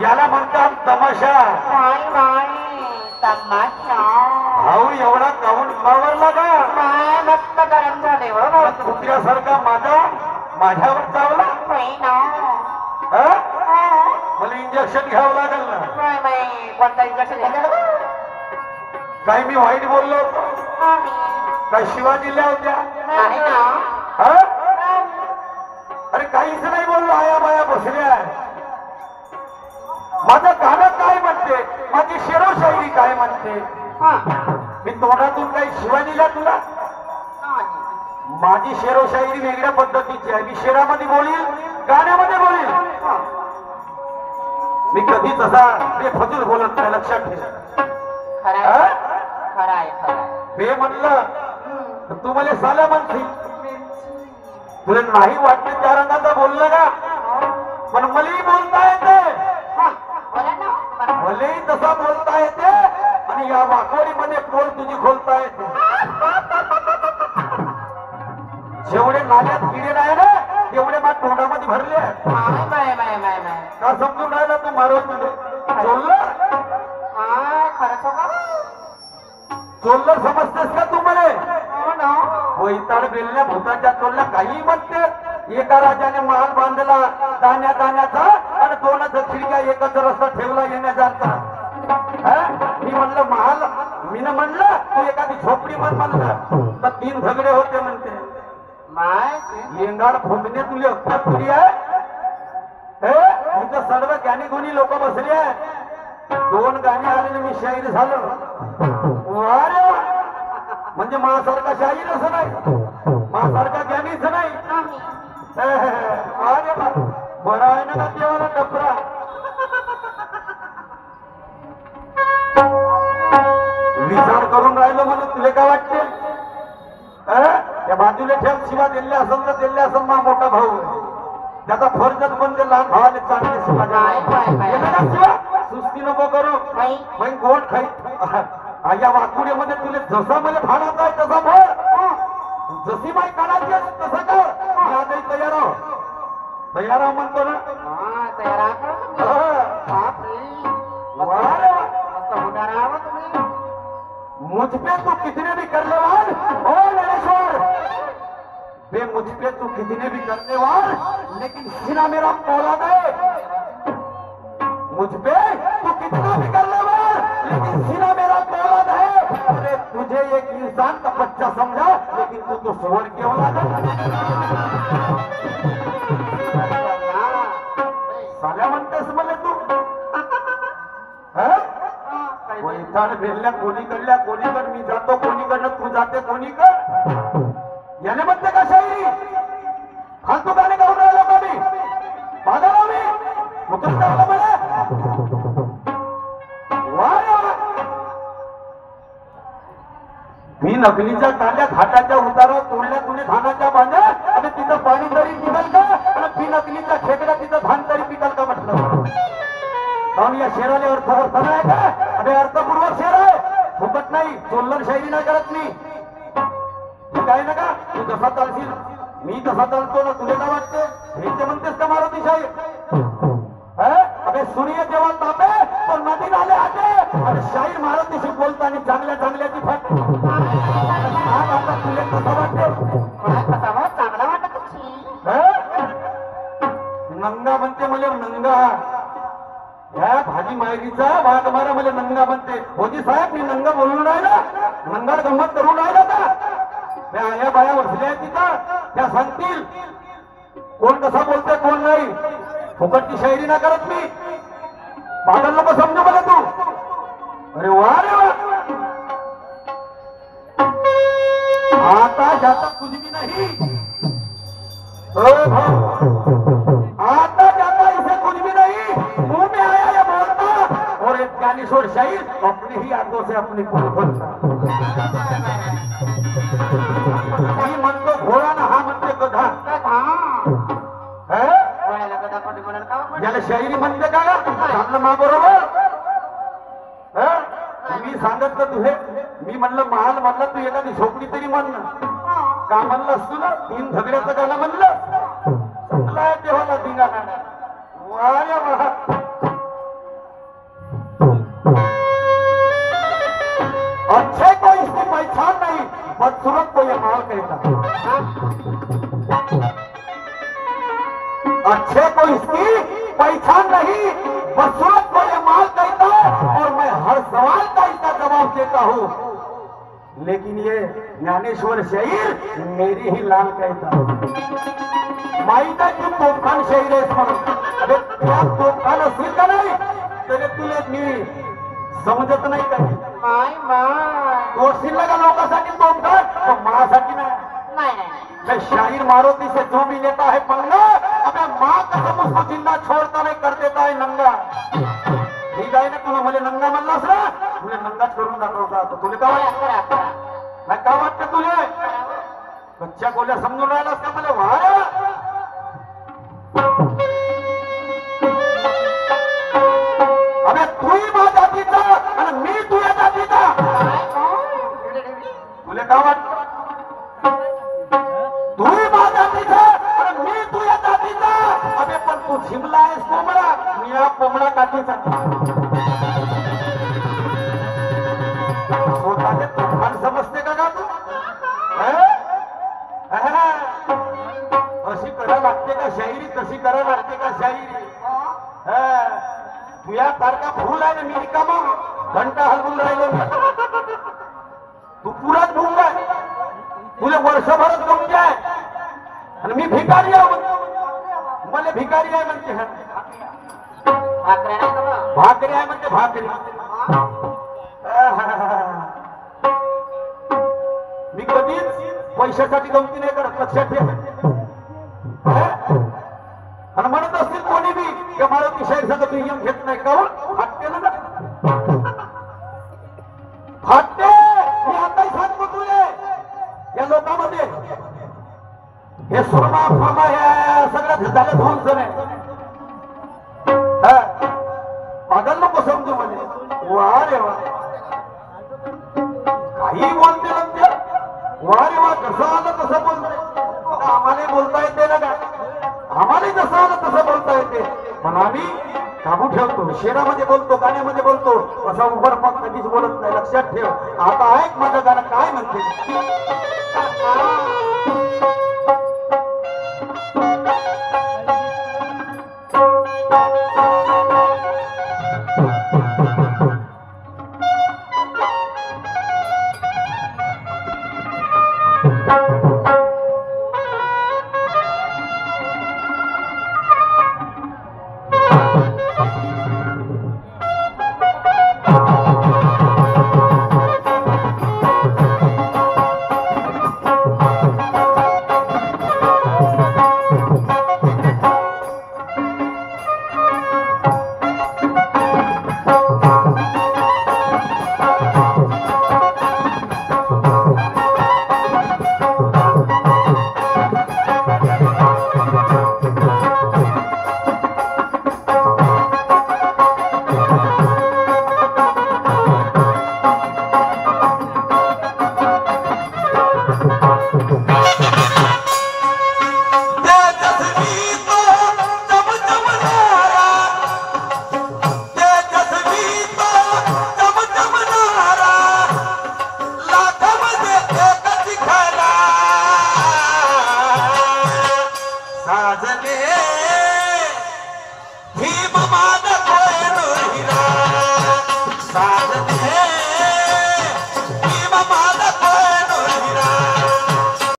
याला म्हणतात तमाशा. तमाशा भाऊ एवढा गाऊन मावरला का? मस्त गरम झाले हो. कुत्र्यासारखा माझ्यावर चावला. मला इंजेक्शन घ्यावं लागेल ना. कोणता इंजेक्शन घ्यायला? काही मी वाईट बोललो होतो? काही शिवा दिल्या होत्या? नाही ना. अरे काहीच नाही बोललो. आया बाया बसल्या. माझं गाणं काय म्हणते, माझी शेरोशायरी काय म्हणते? मी तोंडातून काही शिवा दिल्या तुला? माझी शेरोशायरी वेगळ्या पद्धतीची आहे. मी शेरामध्ये बोलील, गाण्यामध्ये बोलील. मी कधीच असा बेफजूल बोलत नाही, लक्षात ठेव. बे म्हणलं तर तू मला साला म्हणते. तुला नाही वाटलं त्या रंगाचं बोललं का? पण मलाही बोलता येते, मलाही तसा बोलता येते. आणि या वाकोडीमध्ये पोल तुझी खोलता येते. जेवढे नाल्यात किडे नाही ना तेवढे माझ्या तोंडामध्ये भरले आहेत. का समजून राहिला तू? मारून तुझे चोल्लर चोल्लर समजतेस का तू? मला वैताड बेलल्या भूताच्या चोल्ल्या काही म्हणते. एका राजाने महाल बांधला दाण्या दाण्याचा आणि दोनच खिडक्या एकच रस्ता ठेवला येण्याचा. मी म्हणलं महाल, मी न म्हणलं तू एखादी झोपडी म्हणलं तर 3 झगडे होते म्हणते. येंगाड फुटणे तुले पुरी आहे. तुझं सर्व ज्ञानी गुणी लोक बसले आहे. 2 गाणी आलेले मी शाहीर झालो. अरे म्हणजे माझ्यासारखा शाहीर असं नाही, माझ्यासारखा ज्ञानीच नाही. अरे बरं आहे ना देवाला टपरा. विचार करून राहिलो म्हणून तुला काय वाटते? त्या बाजूला ठेव. शिवा दिले असेल तर दिले असेल. मा मोठा भाऊ त्याचा फर्जच बनते लहान भावाने चांगले शिवा. सुस्ती नको करू. मग गोड खाई या वाकुड्यामध्ये तुला जसा मला फाडायचा आहे तसा फळ, जशी माई काढायची तसं कर. मी आजही तयार आहो. तयार आहो म्हणतो ना. मुझ पे तू कितने भी करने वाल, ओ नरेश्वर बे, मुझ पे तू कितने भी करने वाल, लेकिन सीना मेरा पौलाद है. मुझ पे तू कितना भी करने वाल, लेकिन सीना मेरा पौलाद है. अरे तुझे एक इंसान का बच्चा समझा, लेकिन तू तो सुअर की औलाद है. साल्या म्हणतेस मला तू? वैताड भेटल्या कोणीकडल्या कोणीकड. मी जातो कोणीकडनं, तू जाते कोणीकड. याने म्हणते का शायरी? फालतू गाणे गाऊन राहिलो का मी? पागल मी मुकुंद मला. मी नकलीच्या टाल्या घाटाच्या उतारावर तोडल्या तुने धानाच्या बांध्या. आणि तिथं पाणी तरी पिकल का? आणि बी नकलीच्या खेकड्या तिथं धान तरी पिकल का म्हटलं. कारण या शेराले अर्थ नाही का? अरे अर्थपूर्वक शेर आहे, फुकट नाही. चोल्लर शायरी नाही करत मी. ठीक आहे ना का? तू जसा चालशील मी तसा चालतो ना. तुला काय वाटते? हे म्हणतेस का मारुती शाहीर? अबे सूर्य जेव्हा तापे तो नदी नाले आते. आणि शाहीर मारुतीशी बोलताना चांगल्या चांगल्याची फट. आता तुला कसं वाटते? चांगला वाटत. नंगा म्हणते मला. नंगा ह्या भाजी मायरीचा वाघ मारा मला नंगा म्हणते. होजी साहेब मी नंगा बोलून राहिला, नंगाड गंमत करून राहिला का? या बाया बसल्या तिथं, त्या सांगतील कोण कसा बोलतोय कोण नाही. फुकटची शायरी ना करत मी. पागल नको समजू मला तू. अरे वा रे वा. आता जाता कुछ भी नहीं. आता जाता इसे कुछ भी नहीं. मुंह में आया ये बोलता. और एक ज्ञानेश्वर शाहीर अपनी ही आंखों से अपनी को खोलता. शायरी म्हणते का सांगणं मा बरोबर? मी सांगितलं तुझे, मी म्हणलं महाल म्हणलं तू एखादी झोपडी तरी म्हणणं का म्हणलं असतो ना, 3 झगड्याचं गाणं म्हणलं चुकला आहे तेव्हा धिंगाणा. वा रे वा. अच्छे को इसकी पहचान नहीं, बदसूरत को ये माल कहता. अच्छे को इसकी पहचान नहीं, बदसूरत को ये माल कहता. और मैं हर सवाल का इसका जवाब देता हूँ, लेकिन ये ज्ञानेश्वर शाहीर मेरी ही लाल कहता. माहित आहे तू तोफखान शाहीर आहेस म्हणून. अरे तुला तोफखान असेल का नाही तरी तुला मी समजत नाही काही. माय माय तोडशील का लोकांसाठी तोफखान, पण माझ्यासाठी नाही. नाही मैं शाहीर मारुति से जो भी लेता है पंगा, अबे माँ कसम उसको जिंदा छोड़ता नहीं, कर देता है नंगा. ठीक आहे ना, तुला मला नंगा म्हणलास ना, तुला नंगाच करून दाखवता. तुला काय वाटतं? नाही काय वाटतं तुले? कच्च्या गोल्या समजून राहिलास का मला? वाया अबे तूही माझ्या जातीचा आणि मी तुझ्या जातीचा. तुला काय वाटतं? तूही माझ्या जातीचा आणि मी तुझ्या जातीचा. अबे पण तू झिमला आहेस कोंबडा, मी हा कोंबडा काठीचा. स्वतःचे तुफान समजते का तू? अशी करा लागते का शायरी, तशी करा लागते का शायरी? तुया सारखा फुल आहे ना, मी रिकामा घंटा हलवून राहिलो. तू पुराच भूल आहे, तुला वर्षभरच गमते आहे आणि मी भिकारी आहे. मला भिकारी आहे म्हणते, भाकरी आहे म्हणते, भाकरी. मी कधीच पैशासाठी गमती नाही करत, लक्षात ठेव. आणि म्हणत असतील कोणी बी की मारुती शाहीरचा नियम घेत नाही का, फाटते ना फाटते. मी आताही सांगतो तुले, या लोकांमध्ये हे सुरमा फुरमा हे सगळं झालं ध्वंस नाही. पागल नको समजू म्हणे. वा रे वा, काही बोलते ना, वा रे वा, कसं आलं तसं बोलते. आम्हाला बोलता येते ना का? आम्हाला जसं आलं तसं बोलता येते, पण आम्ही काबू ठेवतो. शेरामध्ये बोलतो, गाण्यामध्ये बोलतो, असा उभर मग कधीच बोलत नाही. लक्षात ठेव. आता ऐक माझं गाणं काय म्हणते. Thank you.